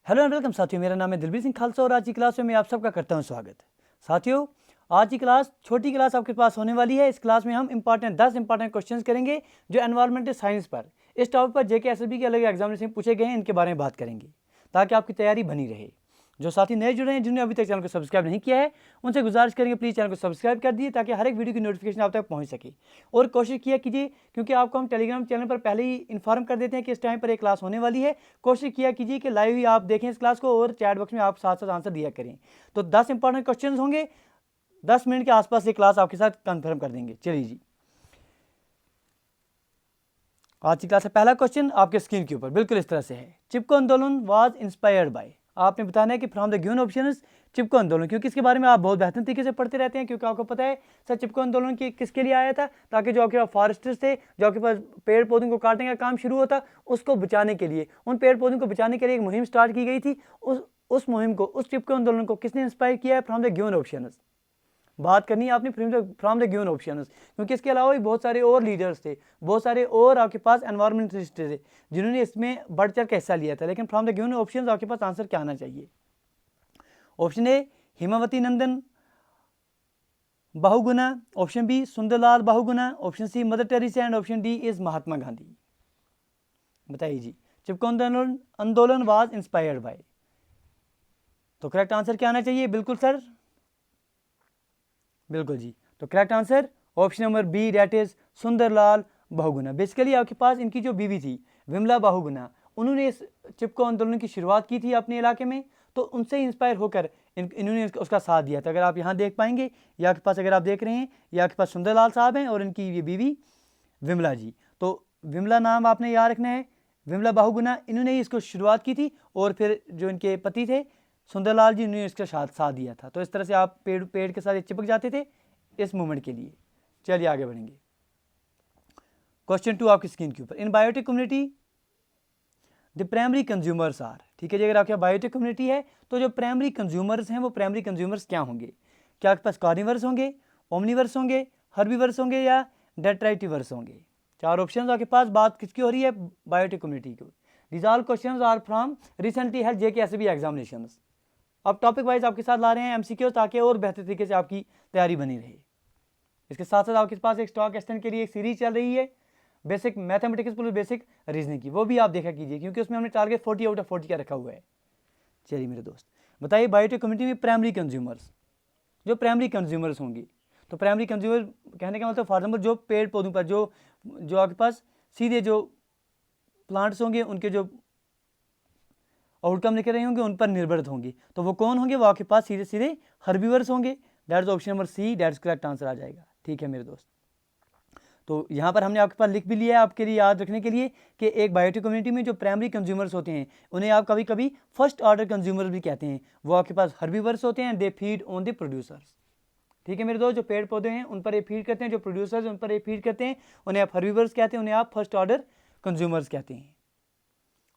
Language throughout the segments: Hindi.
हेलो एंड वेलकम साथियों, मेरा नाम है दिलबीर सिंह खालसा और आज की क्लास में मैं आप सबका करता हूं स्वागत। साथियों, आज की क्लास छोटी क्लास आपके पास होने वाली है। इस क्लास में हम 10 इंपॉर्टेंट क्वेश्चंस करेंगे जो एनवायरमेंटल साइंस पर, इस टॉपिक पर जेके एसएसबी के अलग एग्जामिनेशन पूछे गए हैं, इनके बारे में बात करेंगे ताकि आपकी तैयारी बनी रहे। जो साथी नए जुड़े हैं, जिन्होंने अभी तक चैनल को सब्सक्राइब नहीं किया है, उनसे गुजारिश करेंगे प्लीज़ चैनल को सब्सक्राइब कर दिए ताकि हर एक वीडियो की नोटिफिकेशन आप तक पहुंच सके। और कोशिश किया कीजिए, क्योंकि आपको हम टेलीग्राम चैनल पर पहले ही इन्फॉर्म कर देते हैं कि इस टाइम पर एक क्लास होने वाली है। कोशिश किया कीजिए कि लाइव ही आप देखें इस क्लास को और चैट बॉक्स में आप साथ साथ आंसर दिया करें। तो 10 इंपॉर्टेंट क्वेश्चन होंगे, 10 मिनट के आसपास ये क्लास आपके साथ कन्फर्म कर देंगे। चलिए जी, आज की क्लास का पहला क्वेश्चन आपके स्क्रीन के ऊपर बिल्कुल इस तरह से है। चिपको आंदोलन वाज इंस्पायर्ड बाय। आपने बताना है कि फ्रॉम द गिवन ऑप्शंस चिपको आंदोलन, क्योंकि इसके बारे में आप बहुत बेहतरीन तरीके से पढ़ते रहते हैं, क्योंकि आपको पता है सर चिपको आंदोलन किसके लिए आया था, ताकि जो आपके पास फॉरेस्टर्स थे, जो आपके पास पेड़ पौधों को काटने का काम शुरू होता, उसको बचाने के लिए, उन पेड़ पौधों को बचाने के लिए एक मुहिम स्टार्ट की गई थी। उस मुहिम को, उस चिपको आंदोलन को किसने इंस्पायर किया है? फ्रॉम द गिवन ऑप्शंस बात करनी है आपने फ्रॉम द गिवन ऑप्शंस, क्योंकि इसके अलावा भी बहुत सारे और लीडर्स थे, बहुत सारे और आपके पास एनवायरमेंटलिस्ट थे जिन्होंने इसमें बढ़ चढ़ कर हिस्सा लिया था। लेकिन फ्रॉम द गिवन ऑप्शंस आपके पास आंसर क्या आना चाहिए? Option A Hemvati Nandan Bahuguna, option B Sundarlal Bahuguna, option C Mother Teresa and option D is Mahatma Gandhi. बताइए जी, चिपको आंदोलन वाज इंस्पायर्ड बाय, तो करेक्ट आंसर क्या आना चाहिए? बिल्कुल सर, बिल्कुल जी। तो correct answer option number B, that is Sundarlal Bahuguna. Basically आपके पास इनकी जो बीवी थी विमला बहुगुणा, उन्होंने इस चिपको आंदोलन की शुरुआत की थी अपने इलाके में, तो उनसे इंस्पायर होकर इन्होंने उसका साथ दिया था। अगर आप यहाँ देख पाएंगे, या आपके पास अगर आप देख रहे हैं, या आपके पास सुंदरलाल साहब हैं और इनकी ये बीवी विमला जी। तो विमला नाम आपने याद रखना है, विमला बहुगुणा, इन्होंने ही इसको शुरुआत की थी, और फिर जो इनके पति थे सुंदरलाल जी, उन्होंने इसका साथ दिया था। तो इस तरह से आप पेड़ के साथ चिपक जाते थे इस मूवमेंट के लिए। चलिए आगे बढ़ेंगे। क्वेश्चन 2 आपकी स्क्रीन के ऊपर। In biotic community the primary consumers are. ठीक है जी, अगर आपके बायोटेक कम्युनिटी है तो जो प्राइमरी कंज्यूमर्स हैं वो प्राइमरी कंज्यूमर्स क्या होंगे? क्या आपके पास कार्निवर्स होंगे, ओमनिवर्स होंगे, हर्बीवर्स होंगे या डेट्राइटिवर्स होंगे? 4 ऑप्शन आपके पास। बात किसकी हो रही है? बायोटेक कम्युनिटी की। These all questions are from recently held JK SSB examinations. अब टॉपिक वाइज आपके साथ ला रहे हैं एमसीक्यू, ताकि और बेहतर तरीके से आपकी तैयारी बनी रहे। इसके साथ साथ आपके पास एक स्टॉक एक्सटेंड के लिए एक सीरीज चल रही है basic mathematics plus basic reasoning की, वो भी आप देखा कीजिए, क्योंकि उसमें हमने टारगेट 40 आउट ऑफ 40 का रखा हुआ है। चलिए मेरे दोस्त, बताइए बायोटेक कम्युनिटी में प्राइमरी कंज्यूमर्स, जो प्राइमरी कंज्यूमर्स होंगी, तो प्राइमरी कंज्यूमर कहने का मतलब फॉर एग्जाम्पल जो पेड़ पौधों पर जो आपके पास सीधे जो प्लांट्स होंगे, उनके जो आउटकम निकल रहे होंगे उन पर निर्भर होंगी, तो वो कौन होंगे? वो आपके पास सीधे सीधे हर्बीवर्स होंगे। That is option number C, that is correct answer आ जाएगा। ठीक है मेरे दोस्त, तो यहाँ पर हमने आपके पास लिख भी लिया है आपके लिए याद रखने के लिए कि एक बायोटेक कम्युनिटी में जो प्राइमरी कंज्यूमर्स होते हैं उन्हें आप कभी कभी फर्स्ट ऑर्डर कंज्यूमर भी कहते हैं। वो आपके पास हर्बीवर्स होते हैं, they feed on the producers. ठीक है मेरे दोस्त, जो पेड़ पौधे हैं उन पर ये फीड करते हैं, जो प्रोड्यूसर्स उन पर ये फीड करते हैं, उन्हें आप हर्बीवर्स कहते हैं, उन्हें आप फर्स्ट ऑर्डर कंज्यूमर्स कहते हैं।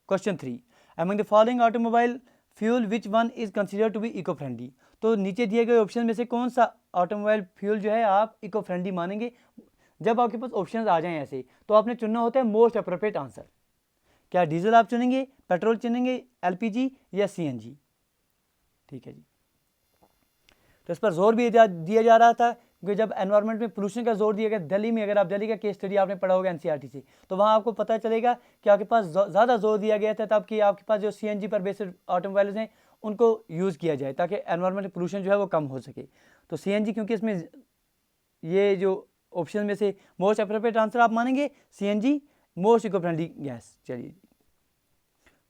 Question 3, among the following automobile fuel which one is considered to be eco friendly. तो नीचे दिए गए ऑप्शन में से कौन सा ऑटोमोबाइल फ्यूल जो है आप इको फ्रेंडली मानेंगे? जब आपके पास ऑप्शंस आ जाएं ऐसे, तो आपने चुनना होता है मोस्ट अप्रोप्रिएट आंसर। क्या डीजल आप चुनेंगे, पेट्रोल चुनेंगे, एलपीजी या सीएनजी? ठीक है जी, तो इस पर जोर भी दिया जा रहा था, क्योंकि जब एनवायरनमेंट में पोल्यूशन का जोर दिया गया दिल्ली में, अगर आप दिल्ली का केस स्टडी आपने पढ़ा होगा एनसीईआरटी से, तो वहाँ आपको पता चलेगा कि आपके पास ज़्यादा जोर दिया गया था तब कि आपके पास जो सीएनजी पर बेस्ड ऑटोमोबाइल्स हैं उनको यूज़ किया जाए, ताकि एनवायरनमेंट पोल्यूशन जो है वो कम हो सके। तो सीएनजी, क्योंकि इसमें ये जो ऑप्शन में से मोस्ट अप्रोप्रिएट आंसर आप मानेंगे CNG, most eco friendly gas. चलिए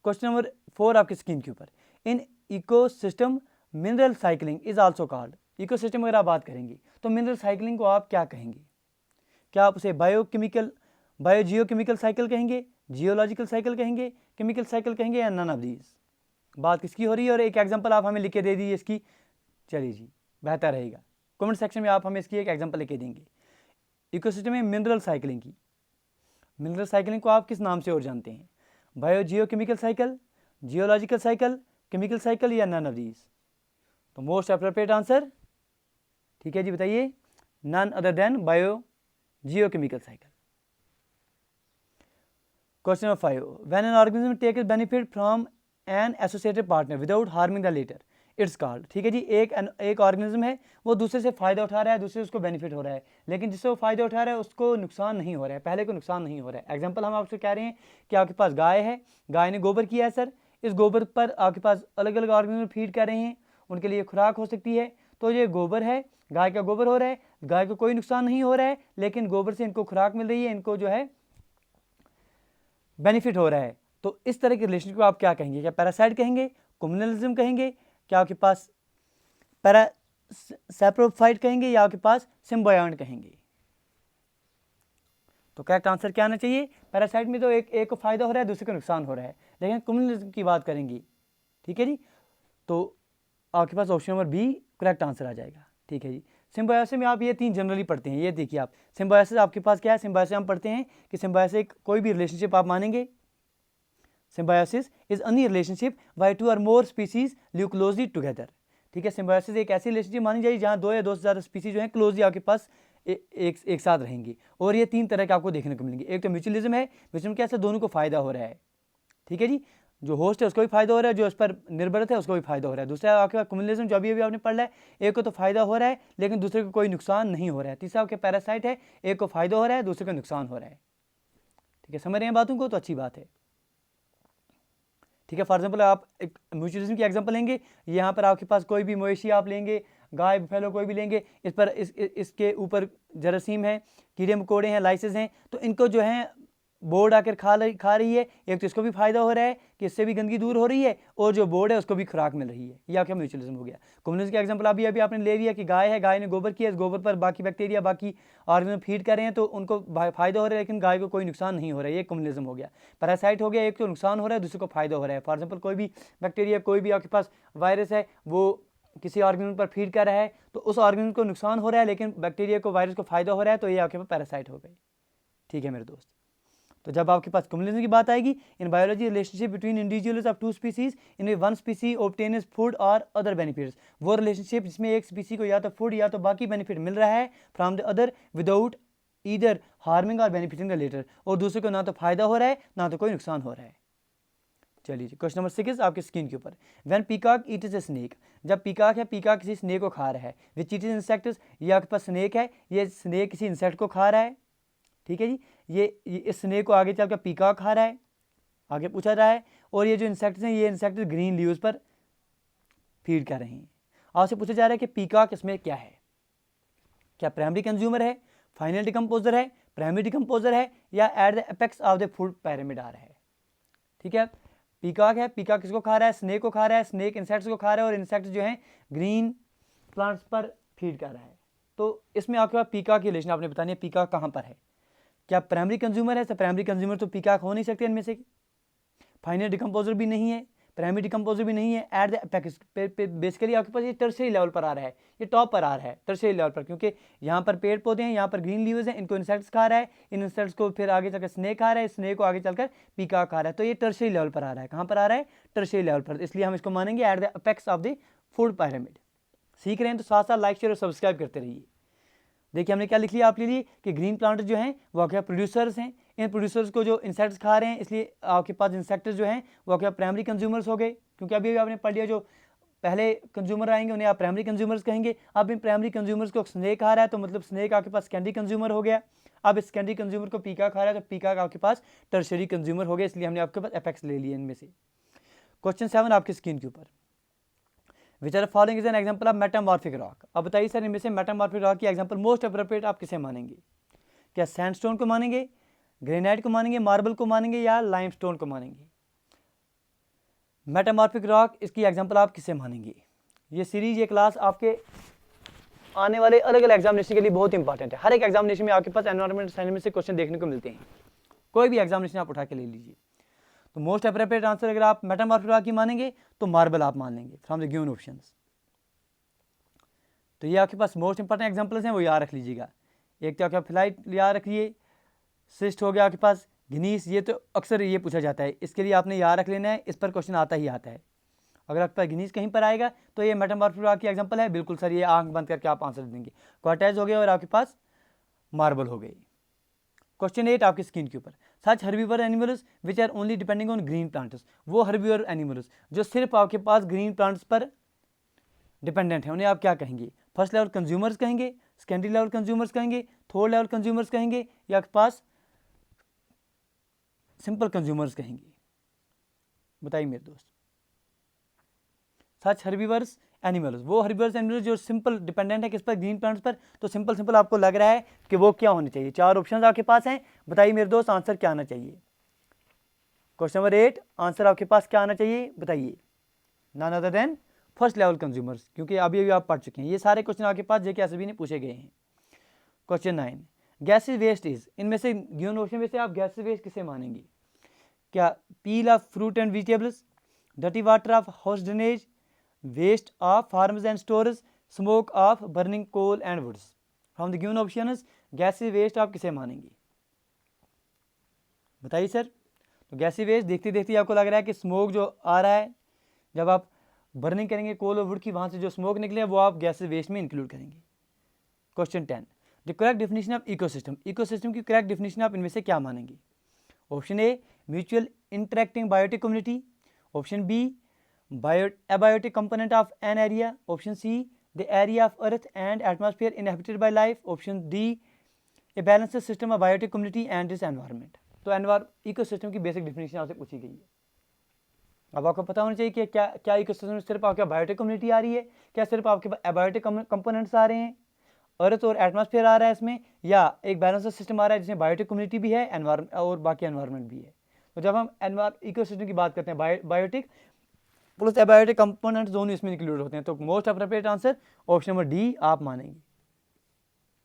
क्वेश्चन नंबर 4 आपकी स्क्रीन के ऊपर। In ecosystem mineral cycling is also called. Ecosystem अगर आप बात करेंगे तो मिनरल साइकिलिंग को आप क्या कहेंगे? क्या आप उसे बायोजियोकेमिकल साइकिल कहेंगे, जियोलॉजिकल साइकिल कहेंगे, केमिकल साइकिल कहेंगे, या नन ऑफ दीज? बात किसकी हो रही है? और एक एग्जांपल आप हमें लिख के दे दीजिए इसकी। चलिए जी, बेहतर रहेगा, कमेंट सेक्शन में आप हमें इसकी एक एग्जांपल लिख के देंगे। इकोसिस्टम में मिनरल साइकिलिंग की, मिनरल साइकिलिंग को आप किस नाम से और जानते हैं? Biogeochemical cycle, geological cycle, chemical cycle, या नन ऑफ दीज? तो मोस्ट अप्रोप्रिएट आंसर, ठीक है जी, बताइए। None other than biogeochemical cycle. Question number 5, when an organism takes benefit from an associated partner without harming the latter it's called. ठीक है जी, एक ऑर्गेनिज्म है, वो दूसरे से फ़ायदा उठा रहा है, दूसरे से उसको बेनिफिट हो रहा है, लेकिन जिससे वो फ़ायदा उठा रहा है उसको नुकसान नहीं हो रहा है, पहले को नुकसान नहीं हो रहा है। एग्जाम्पल हम आपसे कह रहे हैं कि आपके पास गाय है, गाय ने गोबर किया है सर, इस गोबर पर आपके पास अलग अलग ऑर्गेनिज्म फीड कर रहे हैं, उनके लिए खुराक हो सकती है, तो ये गोबर है, गाय का गोबर हो रहा है, गाय को कोई नुकसान नहीं हो रहा है, लेकिन गोबर से इनको खुराक मिल रही है, इनको जो है बेनिफिट हो रहा है। तो इस तरह के रिलेशनशिप को आप क्या कहेंगे? क्या पैरासाइट कहेंगे, कम्युनलिज्म कहेंगे, क्या आपके पास पैरा सैप्रोफाइट कहेंगे, या आपके पास सिम्बायोंट कहेंगे? तो करेक्ट आंसर क्या आना चाहिए? पैरासाइट में तो एक को फायदा हो रहा है, दूसरे को नुकसान हो रहा है, लेकिन कम्युनलिज्म की बात करेंगे। ठीक है जी, तो आपके पास option number B correct answer आ जाएगा। ठीक है जी, सिम्बायोसिस में आप ये 3 जनरली पढ़ते हैं, ये देखिए आप सिम्बायोसिस आपके पास क्या है? सिम्बायोसिस हम पढ़ते हैं कि सिम्बायोसिस कोई भी रिलेशनशिप आप मानेंगे, symbiosis is any relationship why 2 और more species live closely together. ठीक है, सिम्बायोसिस एक ऐसी रिलेशनशिप मानी जाएगी जहाँ 2 या 2 से ज़्यादा स्पीसीज जो है क्लोजली आपके पास एक साथ रहेंगी, और ये 3 तरह के आपको देखने को मिलेंगे। एक तो म्यूचुअलिज्म है, म्यूचुअल कैसे दोनों को फायदा हो रहा है। ठीक है जी, जो होस्ट है उसको भी फायदा हो रहा है, जो उस पर निर्भर है उसको भी फायदा हो रहा है। दूसरा आपके पास कम्युनलिज्म, जो अभी आपने पढ़ रहा है, एक को तो फायदा हो रहा है लेकिन दूसरे को कोई नुकसान नहीं हो रहा है। तीसरा आपके पैरासाइट है, एक को फायदा हो रहा है, दूसरे को नुकसान हो रहा है। ठीक है, समझ रहे हैं बातों को? तो अच्छी बात है। ठीक है, फॉर एग्जाम्पल आप एक म्यूचुअलिज्म की एग्जाम्पल लेंगे, यहाँ पर आपके पास कोई भी मवेशी आप लेंगे, गाय फैलो कोई भी लेंगे, इस पर इसके ऊपर जरासीम है, कीड़े मकोड़े हैं, लाइसेंस हैं, तो इनको जो है बोर्ड आकर खा रही है। एक तो इसको भी फायदा हो रहा है कि इससे भी गंदगी दूर हो रही है, और जो बोर्ड है उसको भी खुराक मिल रही है। ये आपका म्यूचुअलिज्म हो गया। कम्युनिज्म का एग्जांपल अभी आपने ले लिया कि गाय है, गाय ने गोबर किया, इस गोबर पर बाकी बैक्टीरिया, बाकी ऑर्गेनिज्म फीड कर रहे हैं, तो उनको फायदा हो रहा है, लेकिन गाय को कोई नुकसान नहीं हो रहा है। ये कम्युनिज्म हो गया। पैरासाइट हो गया, एक तो नुकसान हो रहा है, दूसरे को फायदा हो रहा है। फॉर एग्जाम्पल कोई भी बैक्टीरिया, कोई भी आपके पास वायरस है, वो किसी ऑर्गेनिज्म पर फीड कर रहा है, तो उस ऑर्गेनिज्म को नुकसान हो रहा है, लेकिन बैक्टीरिया को, वायरस को फायदा हो रहा है, तो ये आपके पास पैरासाइट हो गई। ठीक है मेरे दोस्त, तो जब आपके पास कम्युनलिज्म की बात आएगी, in biology relationship between individuals of 2 species in one स्पीसी obtains food और अदर बेनिफिट्स, वो रिलेशनशिप जिसमें एक स्पीसी को या तो फूड या तो बाकी बेनिफिट मिल रहा है from the other without either harming और बेनिफिटिंग द लेटर, और दूसरे को ना तो फायदा हो रहा है ना तो कोई नुकसान हो रहा है। चलिए क्वेश्चन नंबर 6 आपके स्क्रीन के ऊपर, when peacock Yeats a snake, जब पीकॉक है, पीकॉक किसी स्नेक को खा रहा है, विच ईट्स इंसेक्ट्स, ये आपके पास स्नेक है, ये स्नेक किसी इंसेक्ट को खा रहा है। ठीक है जी, ये इस स्नेक को आगे चलकर पीकॉक खा रहा है, आगे पूछा रहा है, और ये जो इंसेक्ट्स हैं, ये इंसेक्ट्स ग्रीन लीव्स पर फीड कर रहे हैं। आपसे पूछा जा रहा है कि पीकॉक इसमें क्या है? क्या प्राइमरी कंज्यूमर है, फाइनल डिकम्पोजर है, प्राइमरी डिकम्पोजर है, या at the apex of the food pyramid आ रहा है? ठीक है, पीकॉक है, पीकॉक किसको खा रहा है? स्नेक को खा रहा है, स्नेक इंसेक्ट्स को खा रहा है, और इंसेक्ट्स जो हैं ग्रीन प्लांट्स पर फीड कर रहा है। तो इसमें आपके पास पीकॉक की रिलेशन आपने बतानी है, पीकॉक कहाँ पर है? क्या प्राइमरी कंज्यूमर है? तो प्राइमरी कंज्यूमर तो पीकॉक हो नहीं सकते इनमें से, फाइनल डिकम्पोजर भी नहीं है, प्राइमरी डिकम्पोजर भी नहीं है, एट द एपेक्स बेसिकली आपके पास ये टर्शियरी लेवल पर आ रहा है, ये टॉप पर आ रहा है टर्शियरी लेवल पर, क्योंकि यहाँ पर पेड़ पौधे हैं, यहाँ पर ग्रीन लीव्स हैं, इनको इंसेक्ट्स खा रहा है, इन इंसेक्ट्स को फिर आगे चलकर स्नेक खा रहा है, स्नेक को आगे चलकर पीकॉक खा रहा है। तो ये टर्शियरी लेवल पर आ रहा है। कहाँ पर आ रहा है? टर्शियरी लेवल पर, इसलिए हम इसको मानेंगे at the apex of the food pyramid। सीख रहे हैं तो साथ साथ लाइक शेयर और सब्सक्राइब करते रहिए। देखिए हमने क्या लिख लिया आपके लिए कि ग्रीन प्लांट जो हैं वो क्या प्रोड्यूसर्स हैं, इन प्रोड्यूसर्स को जो इंसेक्ट्स खा रहे हैं, इसलिए आपके पास इंसेक्ट्स जो हैं वो क्या प्राइमरी कंज्यूमर्स हो गए, क्योंकि अभी आपने पढ़ लिया जो पहले कंज्यूमर आएंगे उन्हें आप प्राइमरी कंज्यूमर्स कहेंगे। अब इन प्राइमरी कंज्यूमर्स को स्नेक खा रहा है, तो मतलब स्नेक आपके पास सेकेंडरी कंज्यूमर हो गया। अब इस सेकेंडरी कंज्यूमर को पीकॉक खा रहा है, तो पीकॉक आपके पास टर्शियरी कंज्यूमर हो गया, इसलिए हमने आपके पास एपेक्स ले लिए इनमें से। क्वेश्चन 7 आपकी स्क्रीन के ऊपर, which are following is an example of metamorphic rock. अब बताइए सर इनमें से मेटामॉर्फिक रॉक की एग्जाम्पल मोस्ट अप्रोप्रिएट आप किसे मानेंगे? क्या सैंडस्टोन को मानेंगे, ग्रेनाइट को मानेंगे, मार्बल को मानेंगे, या लाइमस्टोन को मानेंगे? मेटामॉर्फिक रॉक, इसकी एग्जाम्पल आप किसे मानेंगे? ये सीरीज, ये क्लास आपके आने वाले अलग अलग एग्जामिनेशन के लिए बहुत इंपॉर्टेंट है। हर एक एग्जामिनेशन में आपके पास एनवायरमेंट साइंस में से क्वेश्चन देखने को मिलते हैं, कोई भी एग्जामिनेशन आप उठा के ले लीजिए। तो मोस्ट अप्रोप्रिएट आंसर अगर आप मेटामॉर्फिक रॉक की मानेंगे तो मार्बल आप मान लेंगे फ्रॉम द गिवन ऑप्शंस। तो ये आपके पास मोस्ट इंपॉर्टेंट एग्जांपल्स हैं, वो याद रख लीजिएगा। एक तो आपका फ्लाइट याद रखिए, सिस्ट हो गया आपके पास, गिनीस, ये तो अक्सर ये पूछा जाता है, इसके लिए आपने याद रख लेना है, इस पर क्वेश्चन आता ही आता है। अगर आपके पास गिनीस कहीं पर आएगा तो ये मेटामॉर्फिक रॉक की एग्जाम्पल है, बिल्कुल सर, ये आंख बंद करके आप आंसर देंगे। क्वार्टाइज हो गया और आपके पास मार्बल हो गई। क्वेश्चन 8 आपकी स्क्रीन के ऊपर, such herbivore animals which are only depending on green plants, वो हर्बीवर एनिमल्स जो सिर्फ आपके पास ग्रीन प्लांट्स पर डिपेंडेंट है, उन्हें आप क्या कहेंगे? फर्स्ट लेवल कंज्यूमर्स कहेंगे, सेकेंडरी लेवल कंज्यूमर्स कहेंगे, थर्ड लेवल कंज्यूमर्स कहेंगे, या आपके पास सिंपल कंज्यूमर्स कहेंगे? बताइए मेरे दोस्त। सच हर्बीवर्स एनिमल्स, वो हर्बीवर्स एनिमल्स जो सिंपल डिपेंडेंट है किस पर? ग्रीन प्लांट्स पर। तो सिंपल सिंपल आपको लग रहा है कि वो क्या होने चाहिए? 4 ऑप्शन आपके पास हैं, बताइए मेरे दोस्त आंसर क्या आना चाहिए? क्वेश्चन नंबर 8, आंसर आपके पास क्या आना चाहिए? बताइए। None other than first level consumers, क्योंकि अभी आप पढ़ चुके हैं ये सारे क्वेश्चन आपके पास जेके एसबी ने पूछे गए हैं। क्वेश्चन 9, गैसेज वेस्ट इज, इनमें से गिवन ऑप्शन में से आप गैसेज वेस्ट किसे मानेंगे? क्या peel of fruit and vegetables, dirty water of house drainage, waste of farms and stores, smoke of burning coal and woods? From the given options gases waste आप किसे मानेंगे? बताइए सर। तो गैसेज वेस्ट देखते देखते आपको लग रहा है कि स्मोक जो आ रहा है जब आप बर्निंग करेंगे कोल और वुड की, वहाँ से जो स्मोक निकले वो आप गैसेज वेस्ट में इंक्लूड करेंगे। Question 10, the correct definition of ecosystem, ecosystem की करेक्ट डेफिनेशन आप इनमें से क्या मानेंगे? Option a mutual interacting biotic community, option b abiotic component of an area, option C the area of earth and atmosphere inhabited by life, option D a balanced system of biotic community and its environment। तो इकोसिस्टम की बेसिक डेफिनेशन आपसे पूछी गई है। अब आपको पता होना चाहिए कि क्या इकोसिस्टम में सिर्फ आपके बायोटिक कम्युनिटी आ रही है, क्या सिर्फ आपके एबायोटिक कंपोनेंट्स आ रहे हैं, अर्थ और एटमॉस्फेयर आ रहा है इसमें, या एक बैलेंस सिस्टम आ रहा है जिसमें बायोटिक कम्युनिटी भी है एनवायरमेंट और बाकी एनवायरमेंट भी है। तो जब हम इकोसिस्टम की बात करते हैं बायोटिक प्लस एबायोटिक कंपोनेंट्स दोनों इसमें इंक्लूड होते हैं, तो most appropriate answer option number D आप मानेंगे।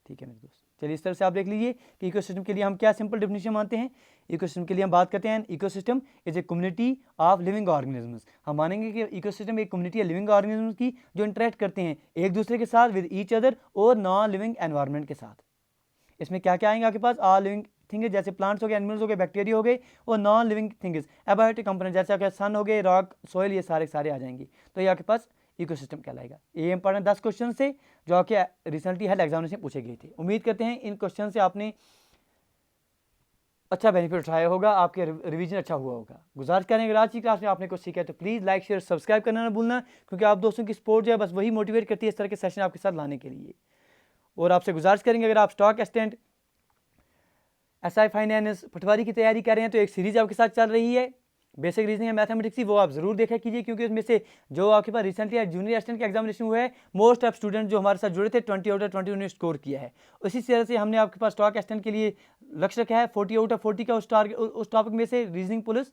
ठीक है मेरे दोस्त, चलिए इस तरह से आप देख लीजिए कि इकोसिस्टम के लिए हम क्या सिंपल डेफिनेशन मानते हैं। इकोसिस्टम के लिए हम बात करते हैं ecosystem is a community of living organisms, हम मानेंगे कि इकोसिस्टम एक कम्युनिटी है लिविंग ऑर्गेनिजम्स की जो इंटरेक्ट करते हैं एक दूसरे के साथ विद ईच अदर और नॉन लिविंग एनवायरनमेंट के साथ। इसमें क्या क्या आएंगे आपके पास? ऑल लिविंग थिंग्स जैसे प्लांट्स हो गए, एनिमल्स हो गए, बैक्टीरिया हो गए, और non living things abiotic component जैसे आपके सन हो गए, रॉक, सॉइल, ये सारे आ जाएंगे। तो ये आपके पास इकोसिस्टम कहलाएगा। ये इंपॉर्टेंट 10 क्वेश्चन थे जो आपके रिसेंटली हेल्थ एग्जामिनेशन पूछे गए थे। उम्मीद करते हैं इन क्वेश्चन से आपने अच्छा बेनिफिट उठाया होगा, आपके रिवीजन अच्छा हुआ होगा। गुजारिश करें अगर आज की क्लास में आपने कुछ सीखा है तो प्लीज़ लाइक शेयर सब्सक्राइब करना ना भूलना, क्योंकि आप दोस्तों की सपोर्ट जो है बस वही मोटिवेट करती है इस तरह के सेशन आपके साथ लाने के लिए। और आपसे गुजारिश करेंगे अगर आप स्टॉक असिस्टेंट, एसआई फाइनेंस, पटवारी की तैयारी कर रहे हैं तो एक सीरीज आपके साथ चल रही है बेसिक रीजनिंग एंड मैथमेटिक्स की, वो आप जरूर देखा कीजिए, क्योंकि उसमें से जो आपके पास रिसेंटली जूनियर असिस्टेंट का एग्जामिनेशन हुआ है मोस्ट ऑफ स्टूडेंट जो हमारे साथ जुड़े थे 20 आउट ऑफ 20 उन्होंने स्कोर किया है। उसी तरह से हमने आपके पास स्टॉक असिस्टेंट के लिए लक्ष्य रखा है 40 आउट ऑफ 40 का उस टॉपिक में से रीजनिंग पुलिस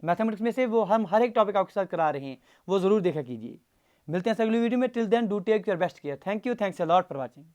मैथमेटिक्स में से वो हम हर एक टॉपिक आपके साथ करा रहे हैं, वो जरूर देखा कीजिए। मिलते हैं अगली वीडियो में, till then do take your best care. Thank you, thanks a lot for watching.